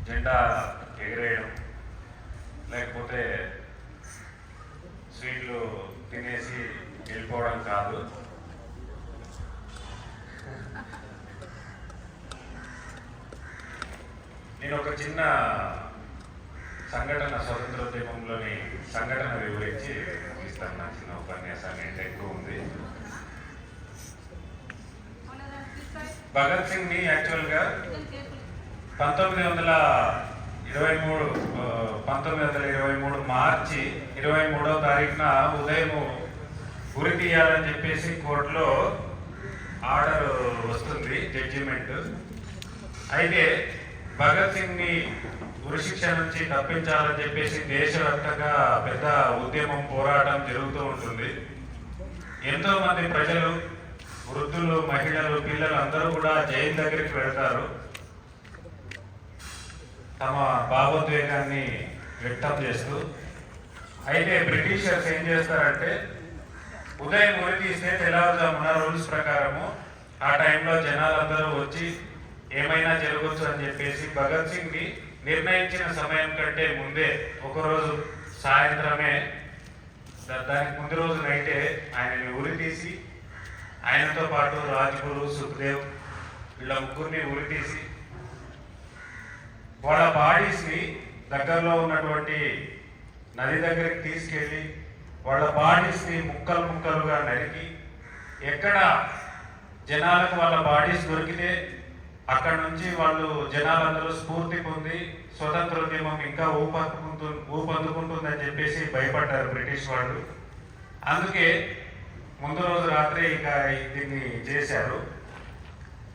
జెండా ఎగిరేయడం, లేకపోతే స్వీట్లు తినేసి వెళ్ళిపోవడం కాదు. నేను ఒక చిన్న సంఘటన, స్వతంత్రోద్యమంలోని సంఘటన వివరించి ముగిస్తాను. నా చిన్న ఉపన్యాసాన్ని అంటే ఎక్కువ ఉంది. భగత్ సింగ్ ని యాక్చువల్గా 1923 మార్చి 23వ తారీఖున ఉదయం ఉరి తీయాలని చెప్పేసి కోర్టులో ఆర్డర్ వస్తుంది, జడ్జిమెంట్. అయితే భగత్ సింగ్ ని ఉరిశిక్ష నుంచి తప్పించాలని చెప్పేసి దేశవ్యాప్తంగా పెద్ద ఉద్యమం, పోరాటం జరుగుతూ ఉంటుంది. ఎంతో మంది ప్రజలు, వృద్ధులు, మహిళలు, పిల్లలు అందరూ కూడా జైలు దగ్గరికి వెళ్తారు, తమ భావోద్వేగాన్ని వ్యక్తం చేస్తూ. అయితే బ్రిటిషర్స్ ఏం చేస్తారంటే, ఉదయం ఉరి తీస్తే తెల్లవారుజామున రూల్స్ ప్రకారము ఆ టైంలో జనాలందరూ వచ్చి ఏమైనా జరగవచ్చు అని చెప్పేసి భగత్ సింగ్ ని నిర్ణయించిన సమయం కంటే ముందే, ఒకరోజు సాయంత్రమే, దానికి ముందు రోజు నైటే ఆయనని ఉరి తీసి, ఆయనతో పాటు రాజ్గురు, సుఖ్దేవ్ వీళ్ళ ముగ్గురిని ఉరి తీసి వాళ్ళ బాడీస్ని దగ్గరలో ఉన్నటువంటి నది దగ్గరికి తీసుకెళ్ళి వాళ్ళ బాడీస్ని ముక్కలు ముక్కలుగా నరికి, ఎక్కడ జనాలకు వాళ్ళ బాడీస్ దొరికితే అక్కడ నుంచి వాళ్ళు జనాలందరూ స్ఫూర్తి పొంది స్వతంత్రోద్యమం ఇంకా ఊపందుకుంటుందని చెప్పేసి భయపడ్డారు బ్రిటిష్ వాళ్ళు. అందుకే ముందు రోజు రాత్రి ఇక దీన్ని చేశారు.